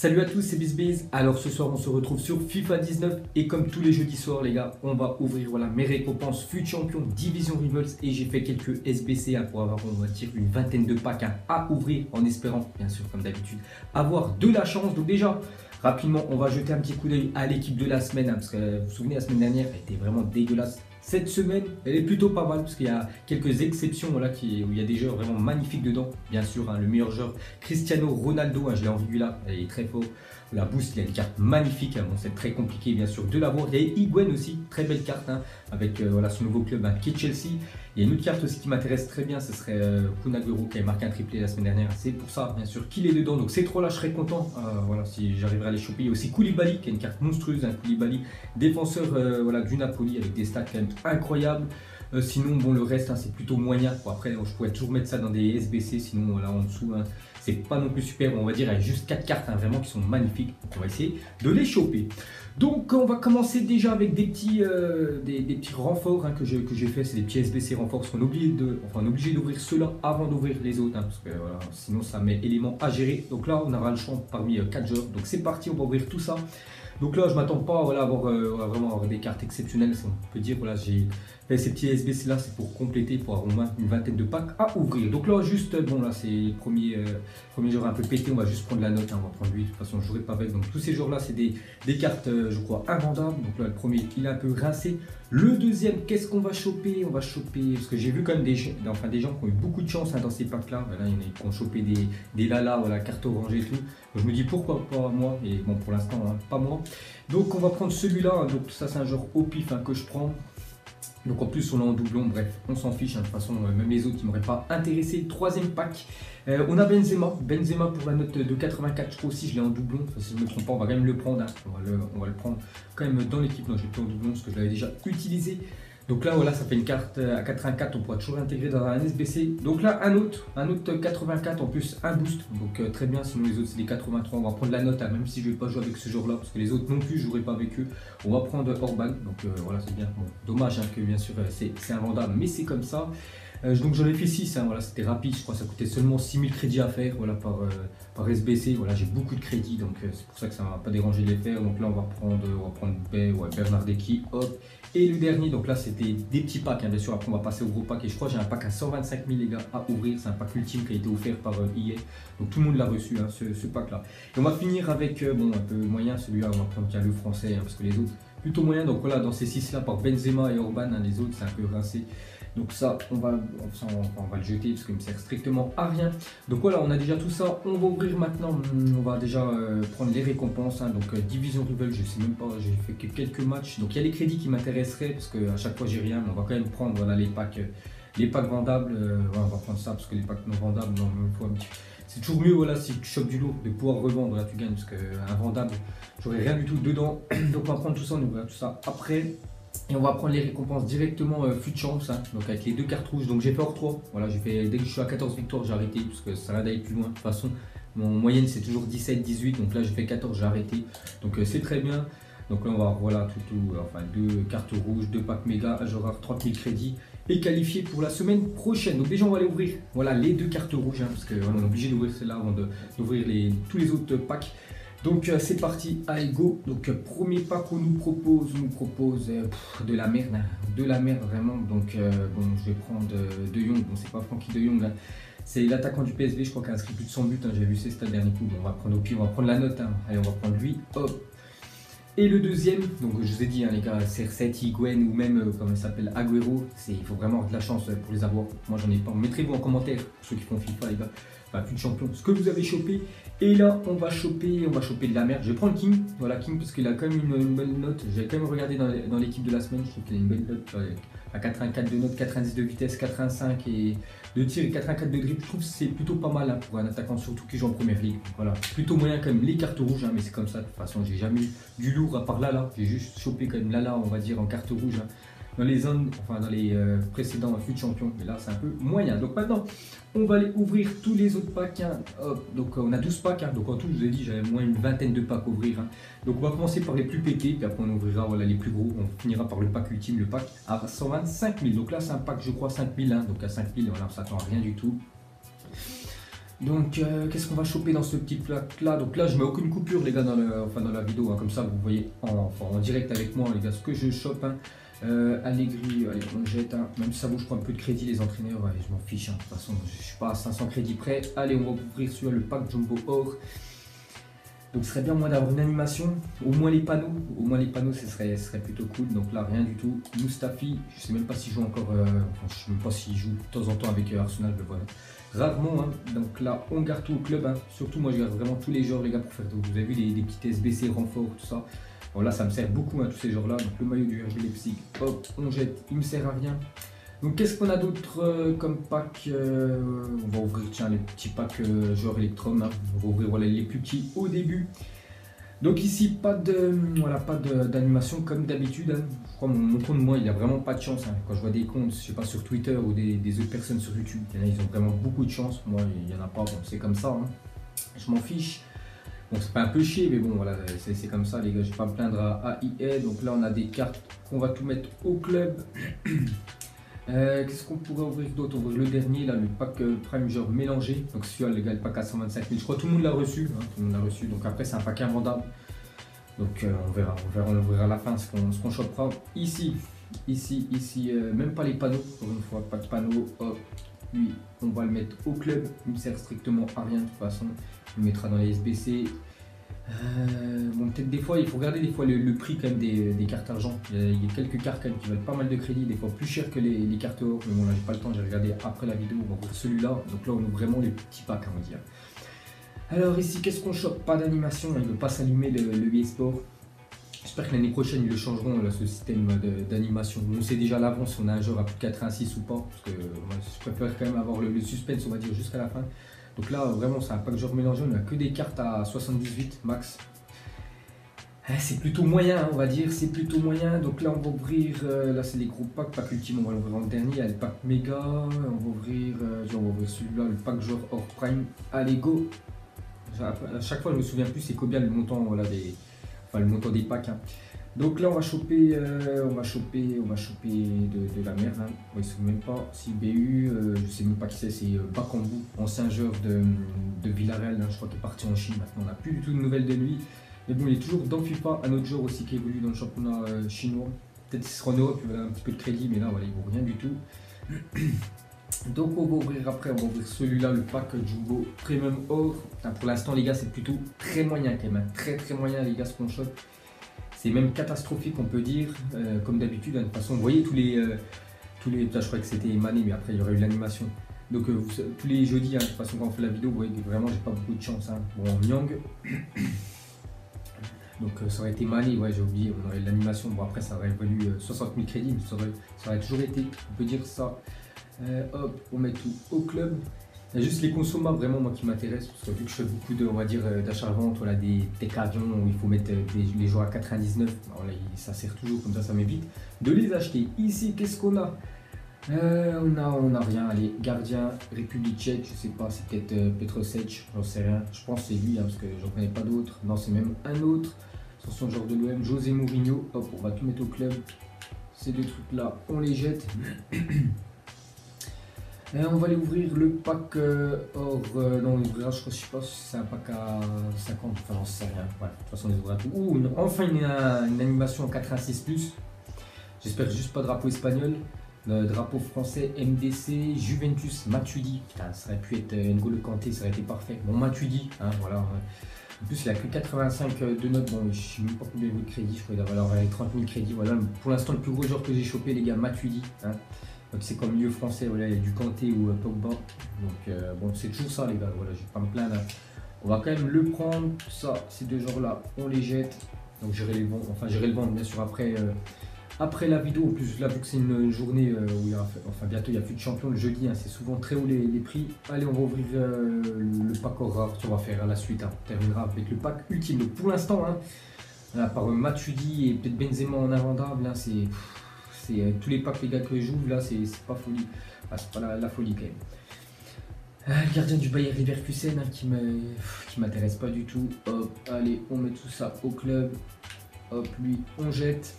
Salut à tous, c'est BizBiz. Alors ce soir on se retrouve sur FIFA 19 et comme tous les jeudis soirs les gars, on va ouvrir mes récompenses FUT Champion Division Rivals et j'ai fait quelques SBC pour avoir on va dire une vingtaine de packs à ouvrir en espérant bien sûr comme d'habitude avoir de la chance. Donc déjà rapidement on va jeter un petit coup d'œil à l'équipe de la semaine parce que vous vous souvenez la semaine dernière elle était vraiment dégueulasse. Cette semaine, elle est plutôt pas mal parce qu'il y a quelques exceptions où il y a des joueurs vraiment magnifiques dedans. Bien sûr, le meilleur joueur, Cristiano Ronaldo, je l'ai en vue là, il est très fort. La boost, il a une carte magnifique, bon, c'est très compliqué bien sûr de l'avoir. Il y a Higuaín aussi, très belle carte avec son nouveau club qui est Chelsea. Il y a une autre carte aussi qui m'intéresse très bien, ce serait Kun Aguero qui avait marqué un triplé la semaine dernière. C'est pour ça bien sûr qu'il est dedans. Donc ces trois là, je serais content si j'arriverai à les choper. Il y a aussi Koulibaly qui a une carte monstrueuse, Koulibaly, défenseur du Napoli avec des stats quand même incroyables. Sinon, bon, le reste, c'est plutôt moyen. Bon, après, je pourrais toujours mettre ça dans des SBC. Sinon, là en dessous, c'est pas non plus super. On va dire, il y a juste 4 cartes vraiment qui sont magnifiques. Donc, on va essayer de les choper. Donc, on va commencer déjà avec des petits renforts que j'ai fait. C'est des petits SBC renforts. On est obligé d'ouvrir ceux-là avant d'ouvrir les autres. Parce que sinon, ça met éléments à gérer. Donc là, on aura le champ parmi 4 joueurs. Donc, c'est parti, on va ouvrir tout ça. Donc là, je ne m'attends pas à vraiment avoir des cartes exceptionnelles. On peut dire, j'ai fait ces petits SBC là, c'est pour compléter, pour avoir au moins une vingtaine de packs à ouvrir. Donc là, juste, bon, là, c'est le premier joueur un peu pété. On va juste prendre la note. On va prendre lui. De toute façon, je ne jouerai pas avec. Donc tous ces joueurs là, c'est des cartes, je crois, invendables. Donc là, le premier, il est un peu rincé. Le deuxième, qu'est-ce qu'on va choper? On va choper, parce que j'ai vu quand même des gens qui ont eu beaucoup de chance dans ces packs là. Là, il y en a qui ont chopé des Lala, carte orange et tout. Donc, je me dis pourquoi pas moi, et bon pour l'instant pas moi. Donc on va prendre celui-là, donc ça c'est un genre au pif que je prends. Donc en plus on est en doublon, bref, on s'en fiche, de toute façon même les autres qui ne m'auraient pas intéressé. Troisième pack, on a Benzema pour la note de 84, je crois aussi je l'ai en doublon, enfin, si je ne me trompe pas on va quand même le prendre, on va le prendre quand même dans l'équipe. Non, je l'ai plus en doublon parce que je l'avais déjà utilisé. Donc là, voilà, ça fait une carte à 84, on pourra toujours l'intégrer dans un SBC. Donc là, un autre 84, en plus un boost. Donc très bien, sinon les autres c'est des 83. On va prendre la note, même si je ne vais pas jouer avec ce genre-là, parce que les autres non plus, je ne jouerai pas avec eux. On va prendre Orban, donc voilà, c'est bien. Bon, dommage que bien sûr c'est invendable, mais c'est comme ça. Donc j'en ai fait 6, voilà, c'était rapide, je crois que ça coûtait seulement 6000 crédits à faire par SBC. Voilà, j'ai beaucoup de crédits, donc c'est pour ça que ça ne m'a pas dérangé de les faire. Donc là on va prendre Bernardeschi, hop. Et le dernier, donc là c'était des petits packs, bien sûr, après on va passer au gros pack. Et je crois que j'ai un pack à 125 000 les gars à ouvrir, c'est un pack ultime qui a été offert par EA. Donc tout le monde l'a reçu, ce pack là. Et on va finir avec, bon un peu moyen, celui-là on va prendre le français, parce que les autres plutôt moyen. Donc voilà, dans ces 6 là par Benzema et Orban, les autres c'est un peu rincé. Donc ça, on va le jeter parce qu'il ne me sert strictement à rien. Donc voilà, on a déjà tout ça. On va ouvrir maintenant. On va déjà prendre les récompenses. Donc Division Rival, je sais même pas, j'ai fait que quelques matchs. Donc il y a les crédits qui m'intéresseraient parce qu'à chaque fois j'ai rien. Mais on va quand même prendre les packs vendables. On va prendre ça parce que les packs non vendables, c'est toujours mieux si tu chopes du lourd de pouvoir revendre. Là tu gagnes parce qu'un vendable, j'aurais rien du tout dedans. Donc on va prendre tout ça, on ouvrira tout ça après. Et on va prendre les récompenses directement FUT Champs, donc avec les 2 cartes rouges. Donc j'ai fait hors 3. Voilà, dès que je suis à 14 victoires, j'ai arrêté parce que ça va d'aller plus loin. De toute façon, mon moyenne c'est toujours 17-18. Donc là j'ai fait 14, j'ai arrêté. Donc c'est très bien. Donc là on va voilà 2 cartes rouges, 2 packs méga, j'aurai 30 000 crédits et qualifié pour la semaine prochaine. Donc déjà on va aller ouvrir les 2 cartes rouges parce qu'on est obligé d'ouvrir celle-là avant d'ouvrir tous les autres packs. Donc c'est parti, allez go. Donc premier pack qu'on nous propose de la merde, vraiment. Donc bon, je vais prendre De Jong. Bon, c'est pas Frankie De Jong, c'est l'attaquant du PSV, je crois qu'il a inscrit plus de 100 buts, j'ai vu c'est le dernier coup. Bon, on va prendre au pire, on va prendre la note, allez on va prendre lui, hop. Et le deuxième, donc je vous ai dit les gars, CR7, Higuaín ou même comment il s'appelle, Aguero, il faut vraiment avoir de la chance pour les avoir. Moi j'en ai pas. Mettrez-vous en commentaire pour ceux qui font FIFA les gars. FUT Champion, ce que vous avez chopé. Et là on va choper de la merde. Je vais prendre King, voilà King parce qu'il a quand même une bonne note. J'avais quand même regardé dans l'équipe de la semaine, je trouve qu'il a une bonne note. À 84 de note, 90 de vitesse, 85 et de tir et 84 de dribble. Je trouve que c'est plutôt pas mal pour un attaquant, surtout qui joue en première ligue. Voilà, plutôt moyen quand même les cartes rouges, mais c'est comme ça. De toute façon, j'ai jamais eu du lourd à part Lala. J'ai juste chopé quand même Lala, on va dire en carte rouge. Dans les zones, dans les précédents FUT Champion, mais là c'est un peu moyen. Donc maintenant, on va aller ouvrir tous les autres packs. Hop, donc on a 12 packs, donc en tout, je vous ai dit, j'avais moins une vingtaine de packs à ouvrir. Donc on va commencer par les plus pétés, puis après on ouvrira les plus gros. On finira par le pack ultime, le pack à 125 000. Donc là c'est un pack, je crois, 5 000. Donc à 5 000, voilà, on s'attend à rien du tout. Donc qu'est-ce qu'on va choper dans ce petit plaque là? Donc là je mets aucune coupure les gars dans la vidéo, hein. Comme ça vous voyez en direct avec moi les gars ce que je chope, hein. Allegri, allez on jette, hein. Même si ça vaut je prends un peu de crédit les entraîneurs, ouais, je m'en fiche, hein. De toute façon je suis pas à 500 crédits près. Allez on va ouvrir sur le pack Jumbo Or. Donc ce serait bien moi d'avoir une animation, au moins les panneaux, ce serait plutôt cool. Donc là rien du tout. Mustafi, je sais même pas s'il joue encore, je sais même pas s'il joue de temps en temps avec Arsenal, je le vois rarement, hein. Donc là on garde tout au club, hein. Surtout moi je garde vraiment tous les genres les gars pour faire, vous avez vu des petites SBC, renforts, tout ça. Bon là ça me sert beaucoup, hein, tous ces genres là. Donc le maillot du RB Leipzig, hop, on jette, il me sert à rien. Donc qu'est-ce qu'on a d'autre comme pack? On va ouvrir tiens les petits packs genre Electrum, hein. On va ouvrir voilà, les plus petits au début. Donc ici pas d'animation comme d'habitude, hein. Je crois mon compte moi il a vraiment pas de chance, hein. Quand je vois des comptes, je sais pas sur Twitter ou des autres personnes sur YouTube, il y en a, ils ont vraiment beaucoup de chance. Moi il y en a pas, bon c'est comme ça, hein. Je m'en fiche. Bon c'est pas un peu chier mais bon voilà c'est comme ça les gars, je vais pas me plaindre à EA. Donc là on a des cartes qu'on va tout mettre au club. Qu'est-ce qu'on pourrait ouvrir d'autre? On ouvre le dernier, là, le pack Prime genre mélangé. Donc celui-là, les gars, le pack à 125 000. Je crois que tout le monde l'a reçu, hein, tout le monde l'a reçu. Donc après, c'est un pack invendable. Donc on verra, on ouvrira à la fin ce qu'on chopera. Ici, même pas les panneaux, pour une fois, pas de panneaux. Hop, lui, on va le mettre au club. Il ne sert strictement à rien de toute façon. Il le mettra dans les SBC. Bon peut-être des fois il faut regarder des fois le prix quand même des cartes argent. Il y a quelques cartes quand même qui valent pas mal de crédit, des fois plus cher que les cartes or, mais bon là j'ai pas le temps, j'ai regardé après la vidéo. On va voir celui-là, donc là on ouvre vraiment les petits packs on va dire. Alors ici qu'est-ce qu'on chope? Pas d'animation, il ne veut pas s'allumer le e-sport. J'espère que l'année prochaine ils le changeront là, ce système d'animation. On sait déjà à l'avance si on a un joueur à plus de 86 ou pas, parce que moi, je préfère quand même avoir le suspense on va dire jusqu'à la fin. Donc là vraiment c'est un pack genre mélangé, on n'a que des cartes à 78 max. C'est plutôt moyen, hein, on va dire, c'est plutôt moyen. Donc là on va ouvrir, là c'est les gros packs, pack ultime, on va l'ouvrir en dernier. Il y a le pack méga, on va ouvrir celui-là, le pack genre hors prime. Allez go. À chaque fois je me souviens plus c'est combien le montant, voilà, le montant des packs, hein. Donc là on va choper, de la merde, hein. Ils ne savent même pas si BU, je sais même pas qui c'est Bakambu, ancien joueur de Villarreal, hein, je crois qu'il est parti en Chine maintenant, on n'a plus du tout de nouvelles de lui. Mais bon il est toujours dans FIFA, un autre joueur aussi qui évolue dans le championnat chinois. Peut-être qu'il sera en Europe, il va avoir un petit peu de crédit, mais là voilà, il ne vaut rien du tout. Donc on va ouvrir après, on va ouvrir celui-là, le pack Jumbo Premium Or. Enfin, pour l'instant les gars c'est plutôt très moyen quand même, hein. Très moyen les gars ce qu'on chope. C'est même catastrophique on peut dire, comme d'habitude, hein. De toute façon vous voyez tous les je crois que c'était Mané mais après il y aurait eu l'animation. Donc tous les jeudis, hein, de toute façon quand on fait la vidéo vous voyez que vraiment j'ai pas beaucoup de chance, hein. Bon Nyang. Donc ça aurait été Mané, ouais j'ai oublié, on aurait l'animation, bon après ça aurait valu 60 000 crédits, mais ça aurait toujours été, on peut dire ça. Hop, on met tout au club. Il y a juste les consommables vraiment moi qui m'intéressent, parce que vu que je fais beaucoup de, on va dire, d'achat-vente, voilà, des tech avions où il faut mettre les joueurs à 99, alors là, ça sert toujours, comme ça m'évite de les acheter. Ici, qu'est-ce qu'on a? On a rien, allez, gardien, République tchèque, je sais pas, c'est peut-être Petrosec, j'en sais rien, je pense que c'est lui, hein, parce que j'en connais pas d'autres, non c'est même un autre, sur son genre de l'OM, José Mourinho, hop, on va tout mettre au club, ces deux trucs là, on les jette. On va aller ouvrir le pack or, non, je sais pas si c'est un pack à 50, enfin j'en sais rien, ouais, de toute façon on les ouvrira tout. Ouh, enfin une animation en 86+, j'espère juste pas drapeau espagnol, drapeau français, MDC, Juventus, Matuidi, putain ça aurait pu être N'Golo Kanté, ça aurait été parfait, bon Matuidi, hein, voilà. En plus il a que 85 de notes, bon je sais même pas combien il vaut de crédit, je crois qu'il va avoir 30 000 crédits, voilà, pour l'instant le plus gros joueur que j'ai chopé les gars, Matuidi, hein. Donc c'est comme milieu français, voilà, il y a du Kanté ou Pogba. Donc bon c'est toujours ça les gars, voilà, je vais pas me plaindre. On va quand même le prendre, ça, ces deux genres là, on les jette. Donc j'irai le vendre bien sûr après la vidéo. En plus là vu que c'est une journée où il y a, enfin bientôt il n'y a plus de champion le jeudi, hein, c'est souvent très haut les prix. Allez on va ouvrir le pack or rare, on va faire à la suite, hein. On terminera avec le pack ultime. Donc pour l'instant, hein, à part Matuidi et peut-être Benzema en invendable, hein, c'est tous les packs les gars que j'ouvre là, c'est pas folie, ah, c'est pas la folie quand même. Le gardien du Bayer Leverkusen, hein, qui m'intéresse pas du tout. Hop, allez, on met tout ça au club. Hop, lui, on jette.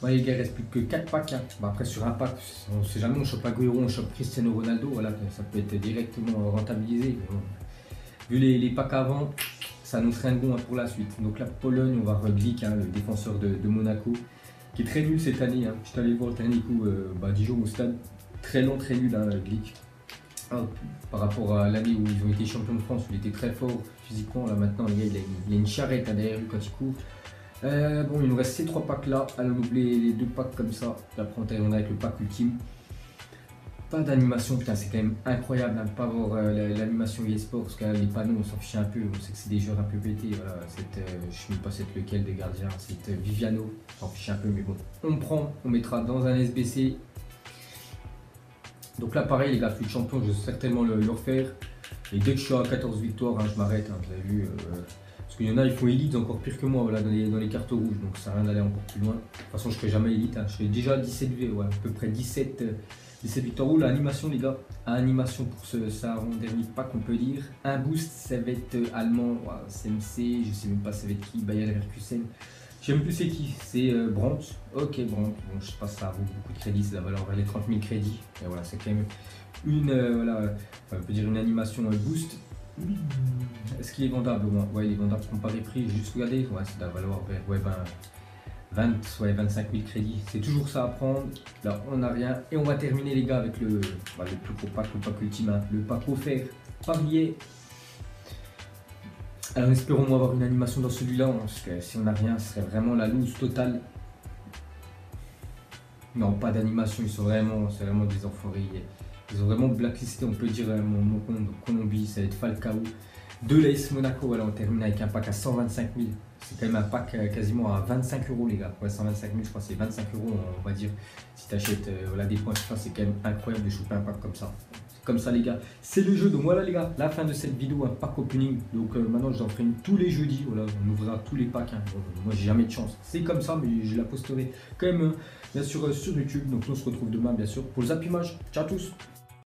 Ouais, les gars, il reste plus que 4 packs. Hein. Bah, après, sur un pack, on sait jamais, on chope Agüero, on chope Cristiano Ronaldo. Voilà, ça peut être directement rentabilisé. Mais bon, vu les packs avant, ça nous ferait un bon pour la suite. Donc la Pologne, on va voir Glick, hein, le défenseur de Monaco, qui est très nul cette année. Hein. Je suis allé voir le dernier coup, 10 jours au stade. Très long, très nul, hein, Glick. Par rapport à l'année où ils ont été champions de France, où il était très fort physiquement. Là maintenant, le gars, il a une charrette hein, derrière lui quand il court. Bon, il nous reste ces 3 packs là. Allons oublier les 2 packs comme ça. Après, on termine avec le pack ultime. Pas d'animation, putain, c'est quand même incroyable hein, de ne pas avoir l'animation eSport parce que les panneaux, on s'en fiche un peu. On sait que c'est des joueurs un peu pétés. Voilà, je ne sais même pas c'est lequel des gardiens. C'est Viviano, on s'en fiche un peu, mais bon. On prend, on mettra dans un SBC. Donc là, pareil, les gars, je suis champion, je vais certainement le refaire. Et dès que je suis à 14 victoires, hein, je m'arrête. Hein, vous avez vu. Parce qu'il y en a, ils font élite encore pire que moi voilà, dans les cartes rouges, donc ça sert à rien d'aller encore plus loin. De toute façon, je ne ferai jamais élite, hein. Je fais déjà 17 V, ouais, à peu près 17 victoires rouges. L'animation, les gars, animation pour ça avant-dernier pack, on peut dire. Un boost, ça va être allemand, ouais, CMC, je ne sais même pas ça va être qui, Bayer Leverkusen. Je sais même plus c'est qui, c'est Brandt. Ok, Brandt, bon, je sais pas, ça vaut beaucoup de crédits, ça va valoir vers les 30 000 crédits. Et voilà, c'est quand même une, voilà, on peut dire une animation boost. Est-ce qu'il est vendable au moins? Ouais, il est vendable comparé prix. J'ai juste regardé, ouais, ça doit valoir vers ouais, 25 000 crédits. C'est toujours ça à prendre. Là, on n'a rien. Et on va terminer, les gars, avec le plus gros pack, le pack ultime, hein, le pack offert par billet. Alors, espérons avoir une animation dans celui-là, hein, parce que si on n'a rien, ce serait vraiment la loose totale. Non, pas d'animation, c'est vraiment des enfoirés. Ils ont vraiment blacklisté, on peut dire, mon compte Colombie, ça va être Falcao. De l'AS Monaco, voilà, on termine avec un pack à 125 000. C'est quand même un pack quasiment à 25 €, les gars. Ouais, 125 000, je crois que c'est 25 €, on va dire. Si tu achètes voilà, des points FIFA, c'est quand même incroyable de choper un pack comme ça. C'est comme ça, les gars. C'est le jeu. Donc voilà, les gars, la fin de cette vidéo, un pack opening. Donc maintenant, je en ferai une tous les jeudis. Voilà, on ouvrira tous les packs. Hein. Moi, j'ai jamais de chance. C'est comme ça, mais je la posterai quand même, bien sûr, sur YouTube. Donc, on se retrouve demain, bien sûr, pour le Zappimage. Ciao à tous.